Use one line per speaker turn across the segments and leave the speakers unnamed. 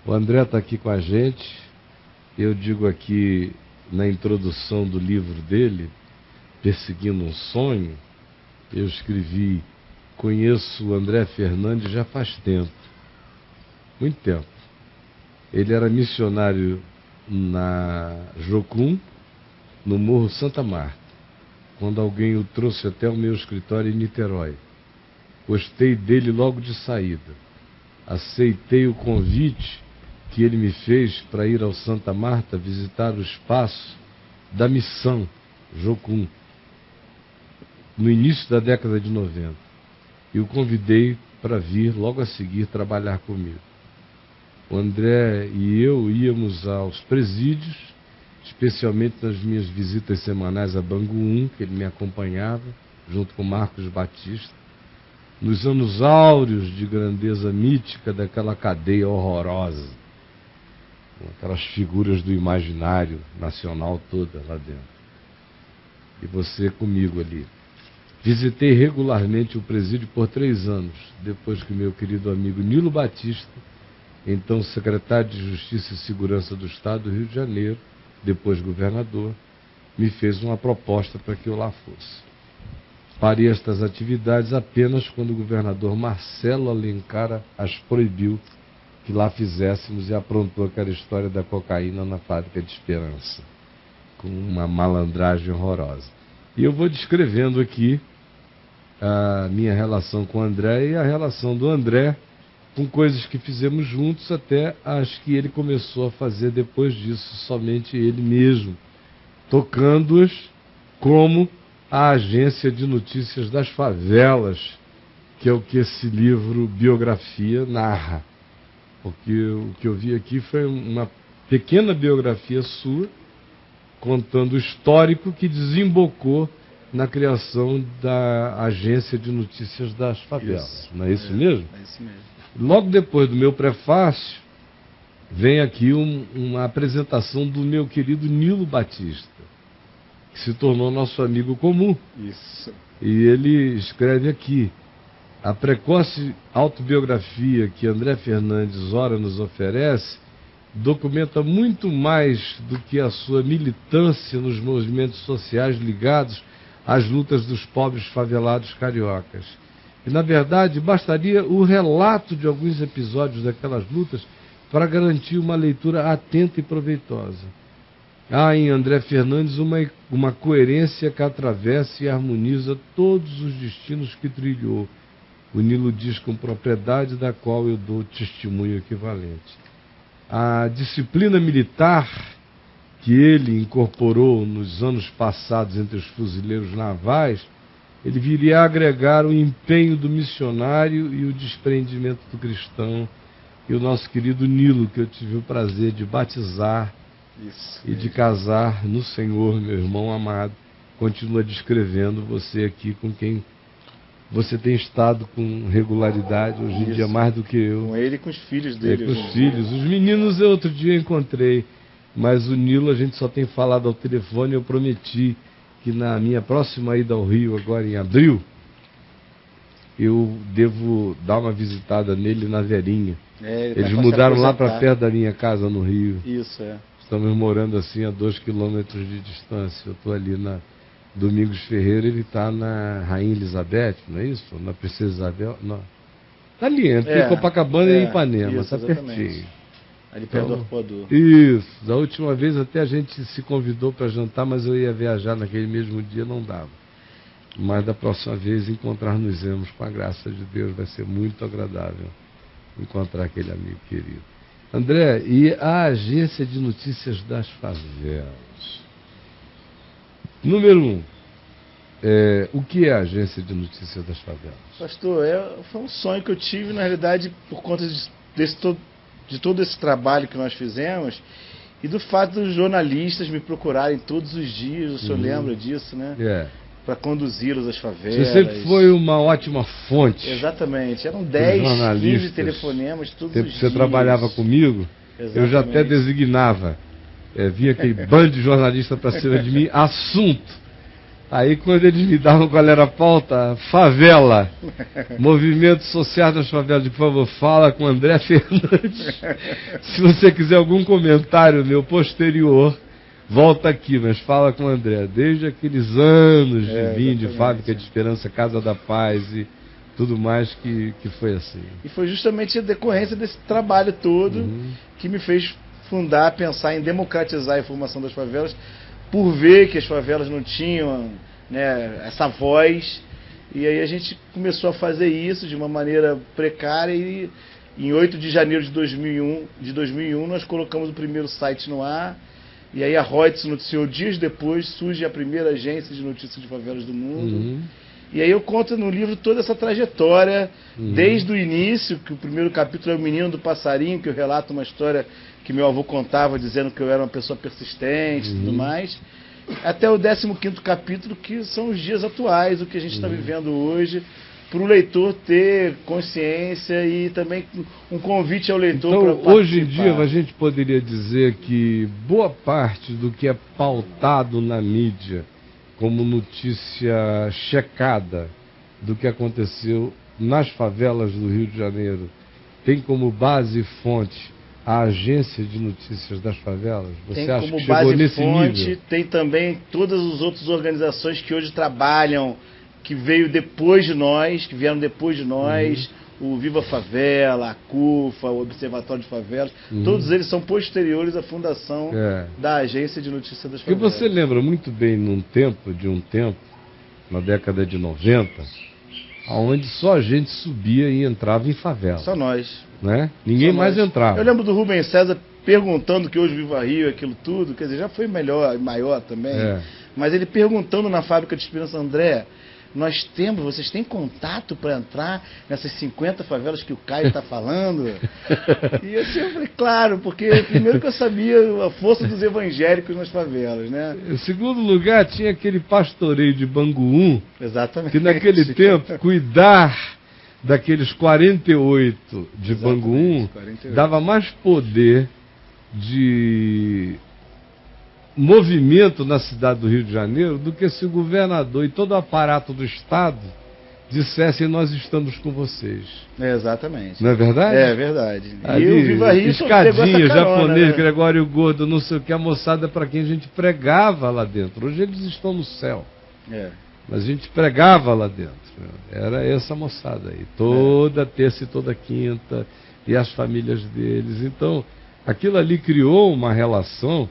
O André está aqui com a gente. Eu digo aqui na introdução do livro dele, Perseguindo um Sonho, eu escrevi: conheço o André Fernandes já faz tempo, muito tempo. Ele era missionário na Jocum, no Morro Santa Marta, quando alguém o trouxe até o meu escritório em Niterói. Gostei dele logo de saída. Aceitei o convite que ele me fez para ir ao Santa Marta visitar o espaço da missão Jocum, no início da década de 90. E o convidei para vir logo a seguir trabalhar comigo. O André e eu íamos aos presídios, especialmente nas minhas visitas semanais a Bangu 1, que ele me acompanhava, junto com Marcos Batista, nos anos áureos de grandeza mítica daquela cadeia horrorosa, com aquelas figuras do imaginário nacional toda lá dentro. E você comigo ali. Visitei regularmente o presídio por 3 anos, depois que meu querido amigo Nilo Batista, então secretário de Justiça e Segurança do Estado do Rio de Janeiro, depois governador, me fez uma proposta para que eu lá fosse. Parei estas atividades apenas quando o governador Marcelo Alencar as proibiu que lá fizéssemos e aprontou aquela história da cocaína na fábrica de Esperança, com uma malandragem horrorosa. E eu vou descrevendo aqui a minha relação com o André e a relação do André com coisas que fizemos juntos, até as que ele começou a fazer depois disso, somente ele mesmo, tocando-as como a agência de notícias das favelas, que é o que esse livro biografia narra. Porque o que eu vi aqui foi uma pequena biografia sua, contando o histórico que desembocou na criação da agência de notícias das favelas. Isso. Não é isso mesmo?
É isso mesmo.
Logo depois do meu prefácio, vem aqui uma apresentação do meu querido Nilo Batista, que se tornou nosso amigo comum.
Isso.
E ele escreve aqui: a precoce autobiografia que André Fernandes ora nos oferece documenta muito mais do que a sua militância nos movimentos sociais ligados às lutas dos pobres favelados cariocas. E, na verdade, bastaria o relato de alguns episódios daquelas lutas para garantir uma leitura atenta e proveitosa. Há em André Fernandes uma coerência que atravessa e harmoniza todos os destinos que trilhou. O Nilo diz com propriedade, da qual eu dou testemunho equivalente. A disciplina militar que ele incorporou nos anos passados entre os fuzileiros navais, ele viria a agregar o empenho do missionário e o desprendimento do cristão. E o nosso querido Nilo, que eu tive o prazer de batizar e de casar no Senhor, meu irmão amado, continua descrevendo você aqui, com quem você tem estado com regularidade, hoje em dia mais do que eu.
Com ele e com os filhos dele.
Com os filhos. Os meninos eu outro dia encontrei, mas o Nilo a gente só tem falado ao telefone. Eu prometi que na minha próxima ida ao Rio, agora em abril, eu devo dar uma visitada nele na Verinha. Eles mudaram lá para perto da minha casa no Rio.
Isso, é.
Estamos morando assim a 2 quilômetros de distância. Eu estou ali na Domingos Ferreira, ele está na Rainha Elizabeth, não é isso? Na Princesa Isabel? Não. Está ali, entre Copacabana e Ipanema, está pertinho.
Ali perto do Arpoador.
Isso. Da última vez até a gente se convidou para jantar, mas eu ia viajar naquele mesmo dia, não dava. Mas da próxima vez encontrar-nos-emos, com a graça de Deus, vai ser muito agradável encontrar aquele amigo querido. André, e a agência de notícias das favelas? Número 1, o que é a agência de notícias das favelas?
Pastor, foi um sonho que eu tive, na realidade, por conta de todo esse trabalho que nós fizemos e do fato dos jornalistas me procurarem todos os dias, o senhor lembra disso, né? Para conduzi-los às favelas.
Você sempre foi uma ótima fonte.
Exatamente, eram 10, 15 telefonemas todos os dias.
Você trabalhava comigo, exatamente. Eu já até designava, vinha aquele bando de jornalista para cima de mim, assunto. Aí quando eles me davam qual era a pauta, favela, movimento social das favelas, por favor, fala com André Fernandes. Se você quiser algum comentário meu posterior, volta aqui, mas fala com o André. Desde aqueles anos de vinho de Fábrica de Esperança, Casa da Paz e tudo mais que foi assim.
E foi justamente a decorrência desse trabalho todo que me fez fundar, pensar em democratizar a informação das favelas, por ver que as favelas não tinham, né, essa voz. E aí a gente começou a fazer isso de uma maneira precária e em 8 de janeiro de 2001 nós colocamos o primeiro site no ar. E aí a Reuters noticiou dias depois, surge a primeira agência de notícias de favelas do mundo. E aí eu conto no livro toda essa trajetória, desde o início, que o primeiro capítulo é o Menino do Passarinho, que eu relato uma história que meu avô contava, dizendo que eu era uma pessoa persistente e tudo mais, até o 15º capítulo, que são os dias atuais, o que a gente está vivendo hoje, para o leitor ter consciência e também um convite ao leitor para
participar. Hoje em dia a gente poderia dizer que boa parte do que é pautado na mídia como notícia checada do que aconteceu nas favelas do Rio de Janeiro tem como base e fonte a agência de notícias das favelas? Você
tem
acha
como
que chegou
base
nesse
fonte,
nível?
Tem também todas as outras organizações que hoje trabalham, que veio depois de nós, que vieram depois de nós, o Viva Favela, a CUFA, o Observatório de Favelas, todos eles são posteriores à fundação da Agência de Notícias das Favelas.
Porque você lembra muito bem de um tempo, na década de 90, onde só a gente subia e entrava em favela.
Só nós.
Né? Ninguém mais entrava.
Eu lembro do Rubens César perguntando que hoje Viva Rio, aquilo tudo, quer dizer, já foi maior também, mas ele perguntando na Fábrica de Esperança, André, vocês têm contato para entrar nessas 50 favelas que o Caio está falando? E eu falei, claro, porque primeiro que eu sabia a força dos evangélicos nas favelas, né?
Em segundo lugar, tinha aquele pastoreio de Bangu,
exatamente,
que naquele tempo, cuidar daqueles 48 de Bangu dava mais poder de movimento na cidade do Rio de Janeiro do que se o governador e todo o aparato do Estado dissessem nós estamos com vocês.
Exatamente.
Não é verdade?
É verdade.
Ali,
e o Viva Rio
escadinha, japonês,
né?
Gregório Gordo, não sei o que, a moçada para quem a gente pregava lá dentro. Hoje eles estão no céu. Mas a gente pregava lá dentro. Era essa moçada aí, toda terça e toda quinta, e as famílias deles. Então, aquilo ali criou uma relação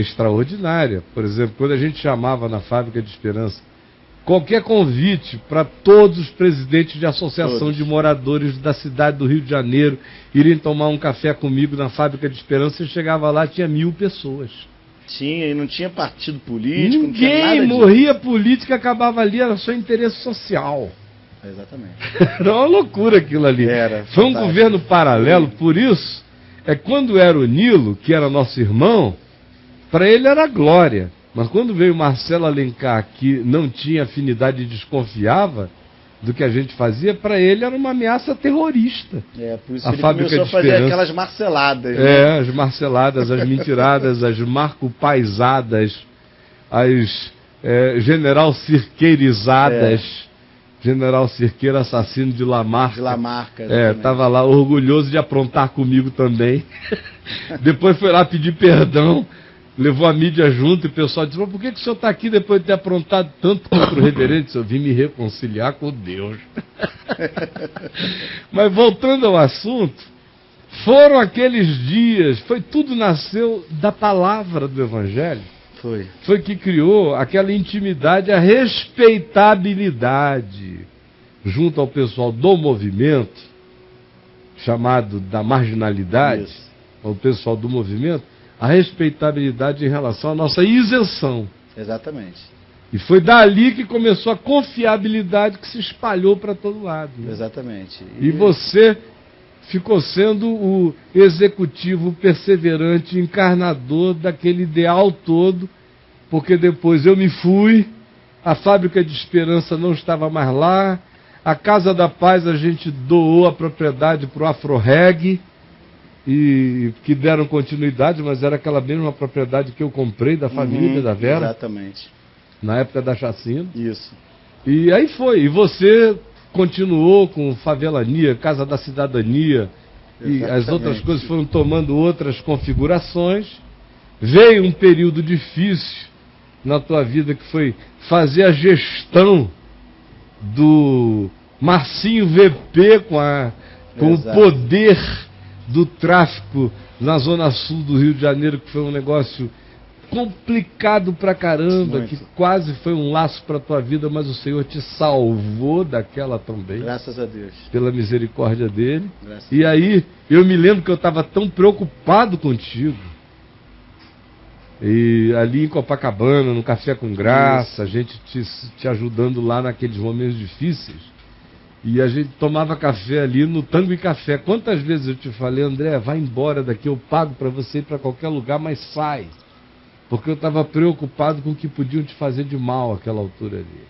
extraordinária. Por exemplo, quando a gente chamava na Fábrica de Esperança qualquer convite para todos os presidentes de associação de moradores da cidade do Rio de Janeiro irem tomar um café comigo na Fábrica de Esperança, eu chegava lá, tinha 1000 pessoas.
Tinha, e não tinha partido político.
Ninguém morria política, acabava ali, era só interesse social.
Exatamente.
Era uma loucura aquilo ali. Foi um governo paralelo, por isso, quando era o Nilo, que era nosso irmão, para ele era glória. Mas quando veio Marcelo Alencar, que não tinha afinidade e desconfiava do que a gente fazia, para ele era uma ameaça terrorista.
Por isso que ele começou a fazer aquelas marceladas. Né?
As marceladas, as mentiradas, as marcopaisadas, as general cirqueirizadas. General Cirqueiro, assassino de Lamarca.
De Lamarca.
Estava lá orgulhoso de aprontar comigo também. Depois foi lá pedir perdão. Levou a mídia junto e o pessoal disse, por que o senhor está aqui depois de ter aprontado tanto contra o reverendo? Eu vim me reconciliar com Deus. Mas voltando ao assunto, foram aqueles dias, tudo nasceu da palavra do Evangelho. Foi que criou aquela intimidade, a respeitabilidade junto ao pessoal do movimento, chamado da marginalidade, ao pessoal do movimento, a respeitabilidade em relação à nossa isenção.
Exatamente.
E foi dali que começou a confiabilidade que se espalhou para todo lado. Né?
Exatamente.
E você ficou sendo o executivo perseverante, encarnador daquele ideal todo, porque depois eu me fui, a Fábrica de Esperança não estava mais lá, a Casa da Paz a gente doou a propriedade para o Afroreg, e que deram continuidade, mas era aquela mesma propriedade que eu comprei da família da Vera.
Exatamente.
na época da chacina.
Isso.
E aí foi. E você continuou com Favelania, Casa da Cidadania, e as outras coisas foram tomando outras configurações. Veio um período difícil na tua vida, que foi fazer a gestão do Marcinho VP com o poder do tráfico na zona sul do Rio de Janeiro, que foi um negócio complicado pra caramba,
Muito.
que quase foi um laço pra tua vida, mas o Senhor te salvou daquela também.
Graças a Deus.
Pela misericórdia dele.
Graças
E aí, eu me lembro que eu estava tão preocupado contigo. E ali em Copacabana, no Café com Graça, a gente te ajudando lá naqueles momentos difíceis. E a gente tomava café ali no Tango e Café. Quantas vezes eu te falei, André, vai embora daqui, eu pago para você ir para qualquer lugar, mas sai. Porque eu estava preocupado com o que podiam te fazer de mal àquela altura ali.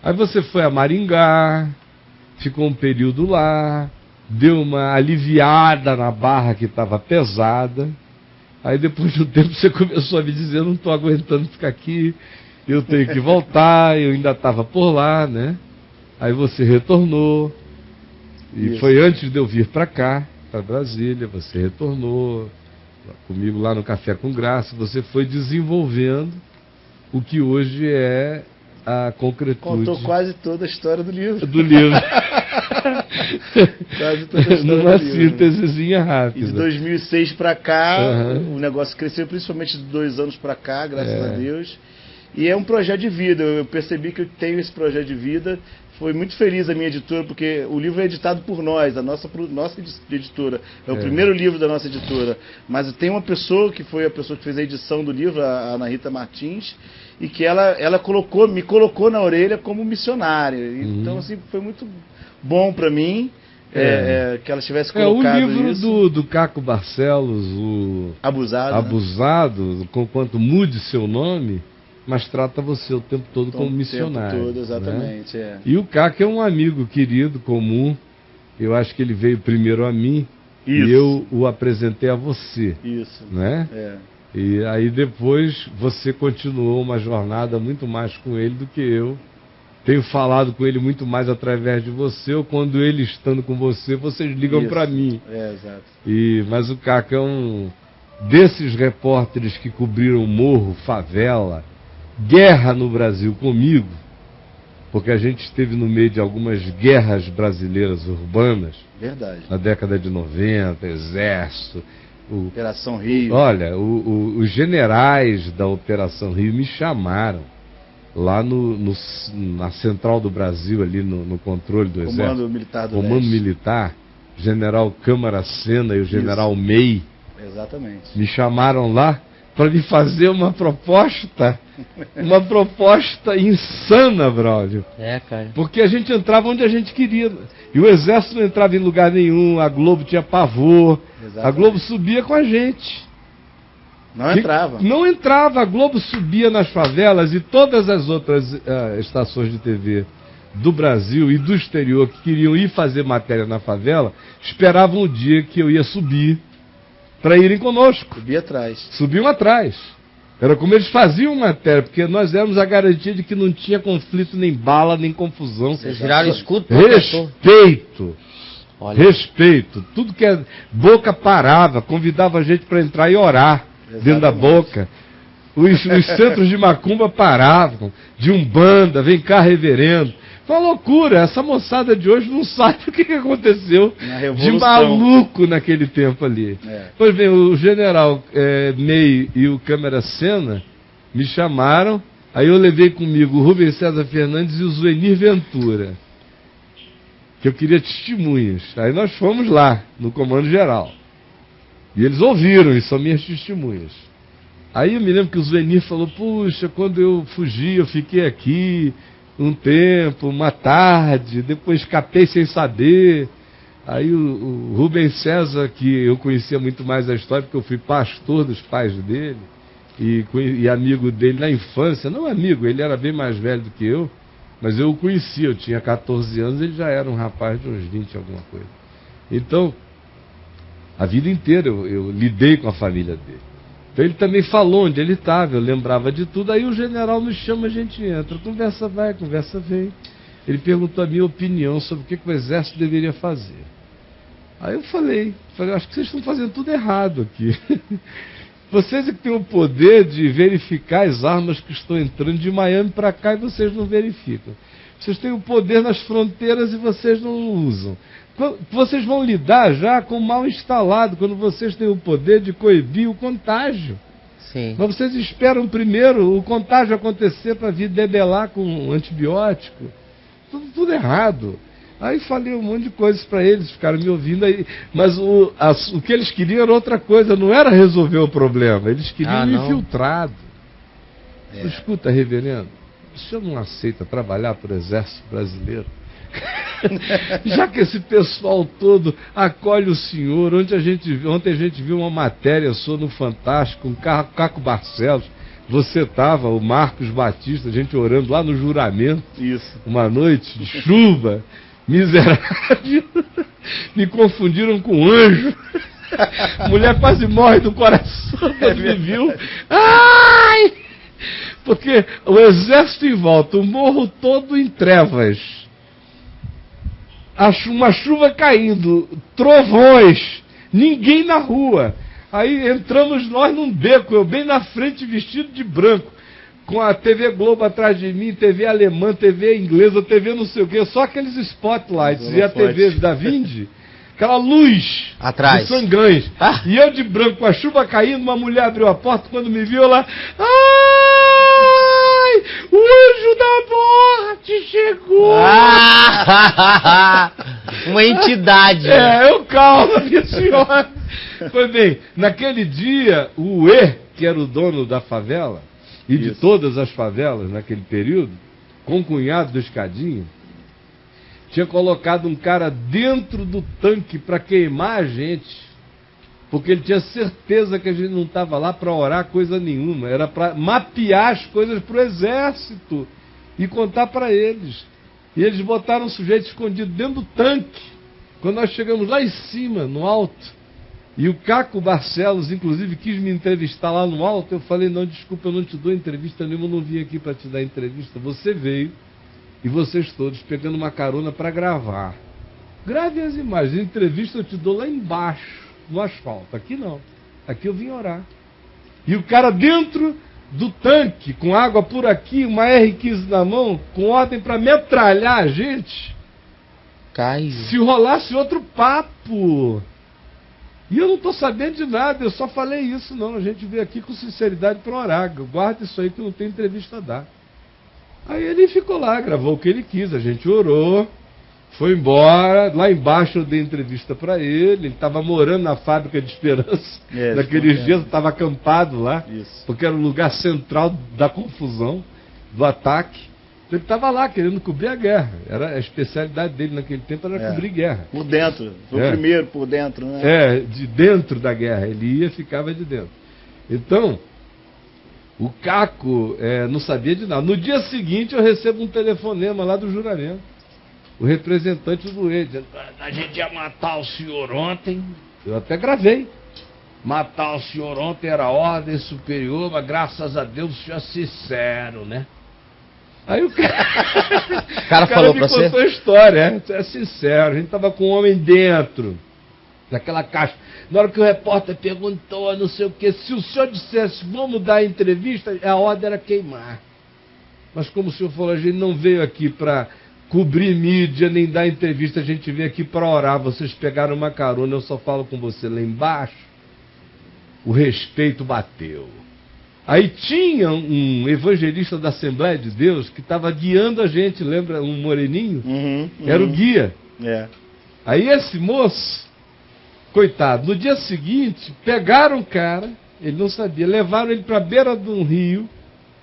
Aí você foi a Maringá, ficou um período lá, deu uma aliviada na barra que estava pesada. Aí depois de um tempo você começou a me dizer, eu não estou aguentando ficar aqui, eu tenho que voltar, eu ainda estava por lá, né? Aí você retornou, e
Isso.
foi antes de eu vir para cá, para Brasília, você retornou comigo lá no Café com Graça, você foi desenvolvendo o que hoje é a concretude.
Contou quase toda a história do livro.
Do livro.
Quase toda a história
Numa
do livro.
síntesezinha
E
rápida.
de 2006 para cá,
Uhum.
o negócio cresceu, principalmente de 2 anos para cá, graças a Deus. E é um projeto de vida. Eu percebi que eu tenho esse projeto de vida. Foi muito feliz a minha editora, porque o livro é editado por nós, a nossa editora. É o primeiro livro da nossa editora. Mas tem uma pessoa que foi a pessoa que fez a edição do livro, a Ana Rita Martins, e que ela me colocou na orelha como missionária. Então, assim, foi muito bom para mim que ela tivesse colocado
o livro
isso.
do Caco Barcelos, o
Abusado. Né?
Abusado, conquanto mude seu nome, mas trata você o tempo todo como missionário.
O tempo todo, exatamente.
Né? E o Caco é um amigo querido, comum. Eu acho que ele veio primeiro a mim e eu o apresentei a você.
Isso.
Né? E aí depois você continuou uma jornada muito mais com ele do que eu. Tenho falado com ele muito mais através de você, ou quando ele estando com você, vocês ligam para mim.
Exato.
Mas o Caco é um desses repórteres que cobriram morro, favela, guerra no Brasil comigo, porque a gente esteve no meio de algumas guerras brasileiras urbanas.
Verdade.
Na década de 90, Exército.
Operação Rio.
Olha, os generais da Operação Rio me chamaram lá na Central do Brasil, ali no controle do Exército.
Comando Militar do
Comando
Leste.
Militar, General Câmara Sena e o General May.
Exatamente.
Me chamaram lá para me fazer uma proposta insana, brother.
Cara.
Porque a gente entrava onde a gente queria. E o Exército não entrava em lugar nenhum, a Globo tinha pavor.
Exatamente.
A Globo subia com a gente.
Não
entrava, a Globo subia nas favelas e todas as outras estações de TV do Brasil e do exterior que queriam ir fazer matéria na favela, esperavam o dia que eu ia subir para irem conosco. Subiam atrás. Era como eles faziam matéria, porque nós éramos a garantia de que não tinha conflito, nem bala, nem confusão.
Vocês viraram escudo.
Respeito.
Olha.
Respeito. Tudo que é boca parava, convidava a gente para entrar e orar.
Exatamente.
Dentro da boca. Os centros de macumba paravam, de umbanda, vem cá, reverendo. Foi uma loucura. Essa moçada de hoje não sabe o que aconteceu de maluco naquele tempo ali. Pois bem, o general May e o Câmara Sena me chamaram, aí eu levei comigo o Rubens César Fernandes e o Zuenir Ventura, que eu queria testemunhas. Aí nós fomos lá, no Comando Geral. E eles ouviram, e são minhas testemunhas. Aí eu me lembro que o Zuenir falou, puxa, quando eu fugi, eu fiquei aqui um tempo, uma tarde, depois escapei sem saber. Aí o Rubens César, que eu conhecia muito mais a história, porque eu fui pastor dos pais dele, e amigo dele na infância, não amigo, ele era bem mais velho do que eu, mas eu o conhecia, eu tinha 14 anos, ele já era um rapaz de uns 20 alguma coisa. Então, a vida inteira eu lidei com a família dele. Então ele também falou onde ele estava, eu lembrava de tudo. Aí o general nos chama, a gente entra. Conversa vai, conversa vem. Ele perguntou a minha opinião sobre o que o Exército deveria fazer. Aí eu falei, acho que vocês estão fazendo tudo errado aqui. Vocês é que têm o poder de verificar as armas que estão entrando de Miami para cá e vocês não verificam. Vocês têm o poder nas fronteiras e vocês não usam. Vocês vão lidar já com o mal instalado, quando vocês têm o poder de coibir o contágio.
Sim.
Mas vocês esperam primeiro o contágio acontecer para vir debelar com antibiótico. Tudo errado. Aí falei um monte de coisas para eles, ficaram me ouvindo aí. Mas o que eles queriam era outra coisa, não era resolver o problema. Eles queriam um infiltrado. Escuta, reverendo, o senhor não aceita trabalhar para o Exército Brasileiro? Já que esse pessoal todo acolhe o senhor, ontem a gente viu uma matéria sua no Fantástico, com Caco Barcelos, você estava, o Marcos Batista, a gente orando lá no juramento,
isso,
uma noite de chuva, miserável, me confundiram com um anjo, mulher quase morre do coração quando me viu, ai! Porque o exército em volta, o morro todo em trevas, uma chuva caindo, trovões, ninguém na rua. Aí entramos nós num beco, eu bem na frente vestido de branco, com a TV Globo atrás de mim, TV alemã, TV inglesa, TV não sei o quê, só aqueles spotlights e a TV da Vind, aquela luz
atrás,
de Sangães. E eu de branco, com a chuva caindo, uma mulher abriu a porta, quando me viu lá, o anjo da morte chegou!
Uma entidade.
Eu calma, minha senhora. Pois bem, naquele dia, o que era o dono da favela, e de todas as favelas naquele período, concunhado do Escadinha, tinha colocado um cara dentro do tanque para queimar a gente, porque ele tinha certeza que a gente não estava lá para orar coisa nenhuma, era para mapear as coisas para o exército e contar para eles. E eles botaram um sujeito escondido dentro do tanque. Quando nós chegamos lá em cima, no alto, e o Caco Barcelos, inclusive, quis me entrevistar lá no alto, eu falei, não, desculpa, eu não te dou entrevista nenhuma, eu não vim aqui para te dar entrevista. Você veio, e vocês todos, pegando uma carona para gravar. Grave as imagens, a entrevista eu te dou lá embaixo, no asfalto. Aqui não, aqui eu vim orar. E o cara dentro do tanque, com água por aqui, uma R15 na mão, com ordem para metralhar a gente.
Cai.
Se rolasse outro papo. E eu não estou sabendo de nada, eu só falei isso, não. A gente veio aqui com sinceridade para orar. Guarda isso aí que não tem entrevista a dar. Aí ele ficou lá, gravou o que ele quis, a gente orou, foi embora. Lá embaixo eu dei entrevista para ele estava morando na Fábrica de Esperança. Naqueles dias, estava acampado lá, porque era o lugar central da confusão, do ataque. Ele estava lá querendo cobrir a guerra. Era a especialidade dele naquele tempo, era cobrir guerra.
Por dentro, foi o primeiro por dentro, né?
De dentro da guerra. Ele ia, ficava de dentro. Então, o Caco não sabia de nada. No dia seguinte eu recebo um telefonema lá do juramento. O representante do dizendo, a gente ia matar o senhor ontem. Eu até gravei. Matar o senhor ontem era ordem superior, mas graças a Deus o senhor é sincero, né? Aí o cara
falou
me
pra você?
contou a história, é sincero, a gente estava com um homem dentro daquela caixa. Na hora que o repórter perguntou, não sei o que, se o senhor dissesse, vamos dar a entrevista, a ordem era queimar. Mas como o senhor falou, a gente não veio aqui para cobrir mídia, nem dar entrevista, a gente veio aqui para orar, vocês pegaram uma carona, eu só falo com você lá embaixo. O respeito bateu. Aí tinha um evangelista da Assembleia de Deus que estava guiando a gente, lembra? Um moreninho? Era o guia. Aí esse moço, coitado, no dia seguinte, pegaram o cara, ele não sabia, levaram ele para a beira de um rio,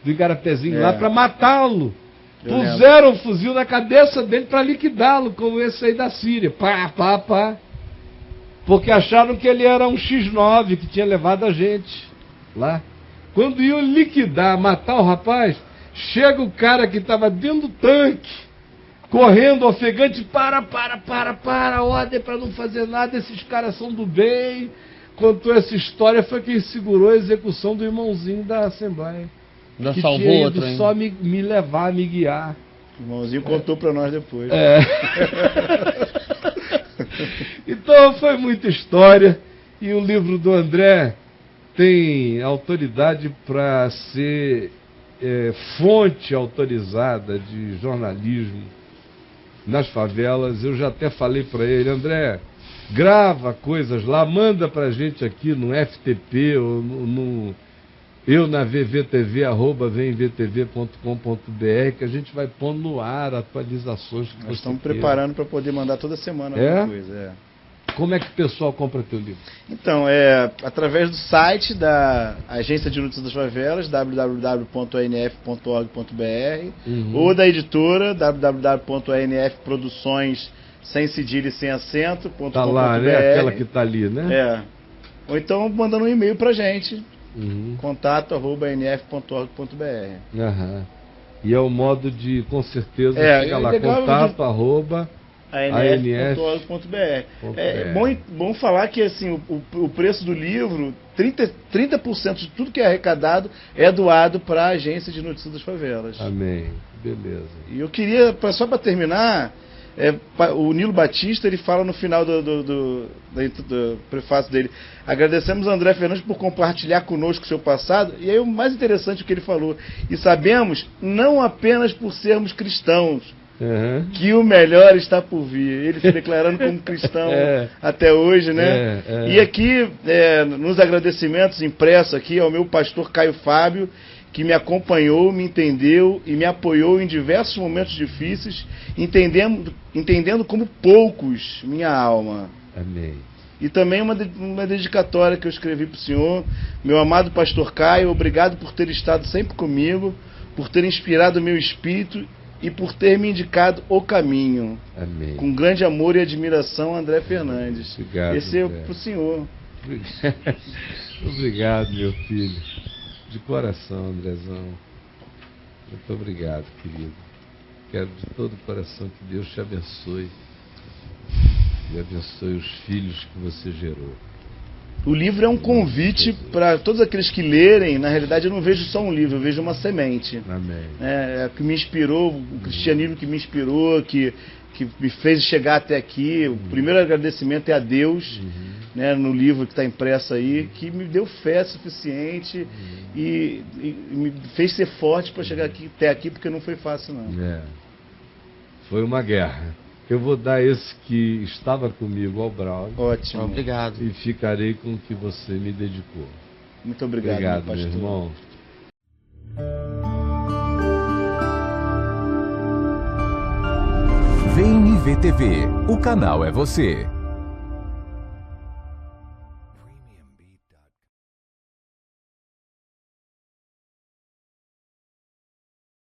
do Igarapézinho lá, para matá-lo. Puseram um fuzil na cabeça dele para liquidá-lo, como esse aí da Síria. Pá. Porque acharam que ele era um X9 que tinha levado a gente lá. Quando iam liquidar, matar o rapaz, chega o cara que estava dentro do tanque, correndo, ofegante, para, ordem para não fazer nada, esses caras são do bem, contou essa história foi quem segurou a execução do irmãozinho da Assembleia.
Já
Que
salvou
tinha
outro,
ido
hein?
só me levar, me guiar.
O irmãozinho contou para nós depois.
Então foi muita história. E o livro do André tem autoridade para ser fonte autorizada de jornalismo nas favelas. Eu já até falei para ele: André, grava coisas lá, manda para a gente aqui no FTP ou na VVTV, @vemvtv.com.br, que a gente vai pondo no ar atualizações que
Nós estamos preparando para poder mandar toda semana alguma coisa.
Como é que o pessoal compra teu livro?
Então, através do site da Agência de Notícias das Favelas, www.anf.org.br, ou da editora, www.anfproduções, sem cedilha e sem acento.com.br.
Tá lá, né? Aquela que tá ali, né?
Ou então mandando um e-mail pra gente, contato@anf.org.br.
E é o modo de, com certeza, chega lá, contato@anf.org.br.
É bom falar que assim, o preço do livro, 30% de tudo que é arrecadado é doado para a Agência de Notícias das Favelas.
Amém. Beleza.
E eu queria, só para terminar, o Nilo Batista, ele fala no final do prefácio dele: agradecemos a André Fernandes por compartilhar conosco o seu passado. E aí o mais interessante é o que ele falou: e sabemos, não apenas por sermos cristãos, que o melhor está por vir. Ele se declarando como cristão até hoje, né? E aqui, nos agradecimentos impressos aqui ao meu pastor Caio Fábio, que me acompanhou, me entendeu e me apoiou em diversos momentos difíceis, entendendo como poucos minha alma.
Amém.
E também uma dedicatória que eu escrevi para o senhor: meu amado pastor Caio, obrigado por ter estado sempre comigo, por ter inspirado o meu espírito e por ter me indicado o caminho.
Amém.
Com grande amor e admiração, André Fernandes.
Obrigado.
Esse é para o senhor.
Obrigado, meu filho. De coração, Andrezão. Muito obrigado, querido. Quero de todo o coração que Deus te abençoe. E abençoe os filhos que você gerou.
O livro é um convite para todos aqueles que lerem. Na realidade, eu não vejo só um livro, eu vejo uma semente.
Amém.
Que me inspirou, o cristianismo que me inspirou, que me fez chegar até aqui. O primeiro agradecimento é a Deus, no livro que está impresso aí, que me deu fé suficiente e me fez ser forte para chegar até aqui, porque não foi fácil, não.
Foi uma guerra. Eu vou dar esse que estava comigo ao Braulio.
Ótimo.
Obrigado.
E ficarei com o que você me dedicou.
Muito obrigado,
Obrigado,
meu pastor.
meu irmão.
VMVTV, o canal é você.